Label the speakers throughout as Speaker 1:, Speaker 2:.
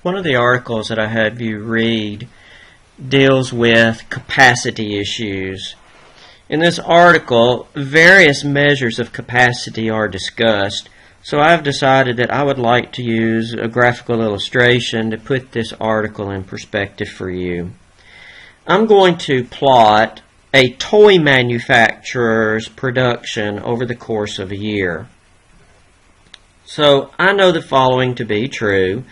Speaker 1: One of the articles that I had you read deals with capacity issues. In this article, various measures of capacity are discussed, so I've decided that I would like to use a graphical illustration to put this article in perspective for you. I'm going to plot a toy manufacturer's production over the course of a year. So I know the following to be true,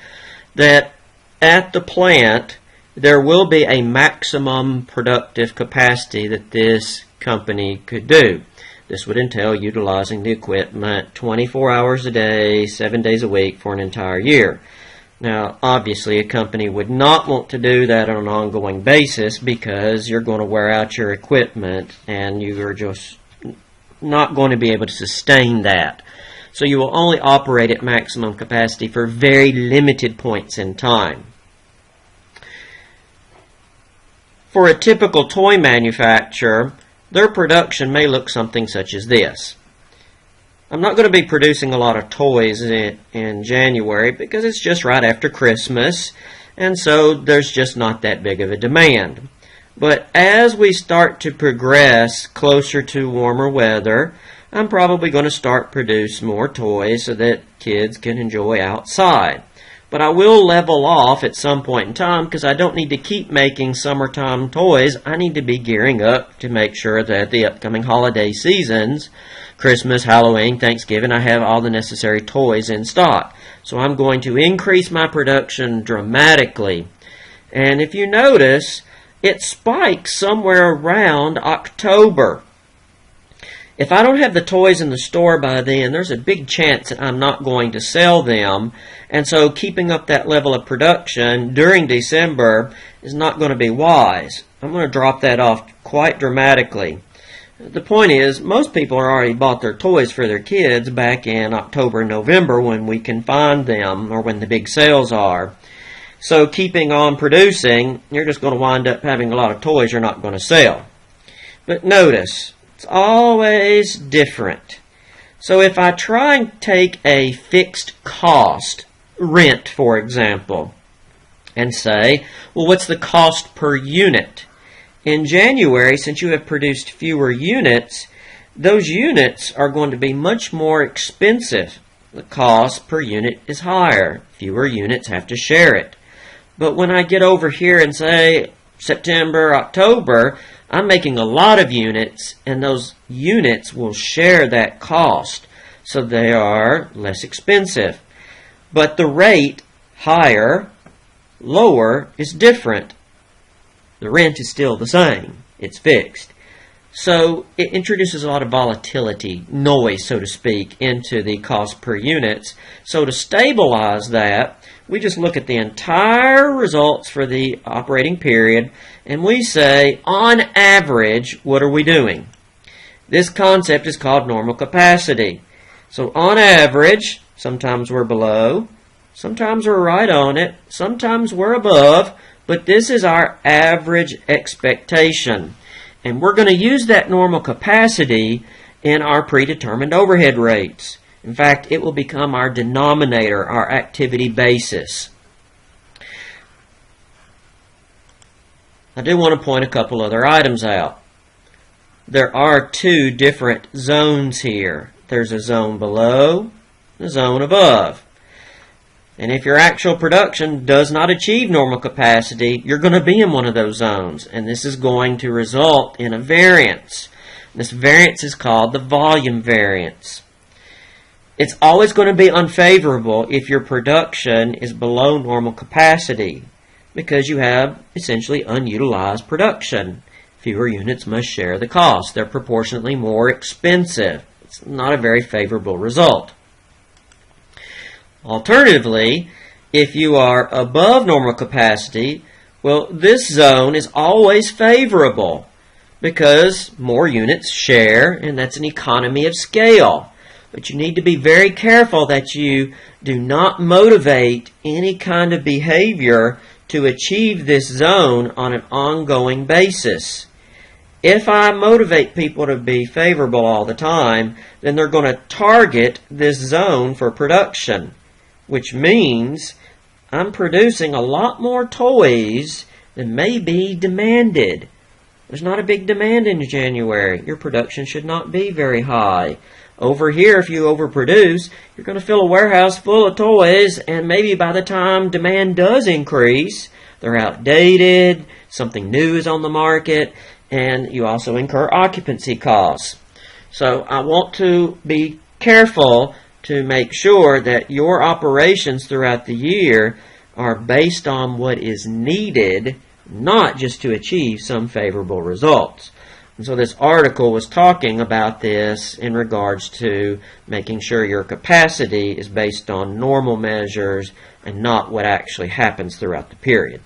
Speaker 1: that at the plant there will be a maximum productive capacity that this company could do. This would entail utilizing the equipment 24 hours a day, 7 days a week for an entire year. Now, obviously, a company would not want to do that on an ongoing basis because you're going to wear out your equipment and you are just not going to be able to sustain that. So you will only operate at maximum capacity for very limited points in time. For a typical toy manufacturer, their production may look something such as this. I'm not going to be producing a lot of toys in January because it's just right after Christmas, and so there's just not that big of a demand. But as we start to progress closer to warmer weather, I'm probably going to start produce more toys so that kids can enjoy outside. But I will level off at some point in time because I don't need to keep making summertime toys. I need to be gearing up to make sure that the upcoming holiday seasons, Christmas, Halloween, Thanksgiving, I have all the necessary toys in stock. So I'm going to increase my production dramatically. And if you notice, it spikes somewhere around October. If I don't have the toys in the store by then, there's a big chance that I'm not going to sell them. And so keeping up that level of production during December is not going to be wise. I'm going to drop that off quite dramatically. The point is, most people have already bought their toys for their kids back in October and November when we can find them or when the big sales are. So keeping on producing, you're just going to wind up having a lot of toys you're not going to sell. But notice, it's always different. So if I try and take a fixed cost, rent for example, and say, well, what's the cost per unit? In January, since you have produced fewer units, those units are going to be much more expensive. The cost per unit is higher. Fewer units have to share it. But when I get over here and say September, October, I'm making a lot of units, and those units will share that cost, so they are less expensive. But the rate, higher, lower, is different. The rent is still the same. It's fixed. So it introduces a lot of volatility, noise, so to speak, into the cost per units. So to stabilize that, we just look at the entire results for the operating period, and we say, on average, what are we doing? This concept is called normal capacity. So on average, sometimes we're below, sometimes we're right on it, sometimes we're above, but this is our average expectation. And we're going to use that normal capacity in our predetermined overhead rates. In fact, it will become our denominator, our activity basis. I do want to point a couple other items out. There are two different zones here. There's a zone below, and a zone above. And if your actual production does not achieve normal capacity, you're going to be in one of those zones. And this is going to result in a variance. This variance is called the volume variance. It's always going to be unfavorable if your production is below normal capacity because you have essentially unutilized production. Fewer units must share the cost. They're proportionately more expensive. It's not a very favorable result. Alternatively, if you are above normal capacity, well, this zone is always favorable because more units share, and that's an economy of scale. But you need to be very careful that you do not motivate any kind of behavior to achieve this zone on an ongoing basis. If I motivate people to be favorable all the time, then they're going to target this zone for production, which means I'm producing a lot more toys than may be demanded. There's not a big demand in January. Your production should not be very high. Over here, if you overproduce, you're going to fill a warehouse full of toys, and maybe by the time demand does increase, they're outdated, something new is on the market, and you also incur occupancy costs. So I want to be careful to make sure that your operations throughout the year are based on what is needed, not just to achieve some favorable results. And so this article was talking about this in regards to making sure your capacity is based on normal measures and not what actually happens throughout the period.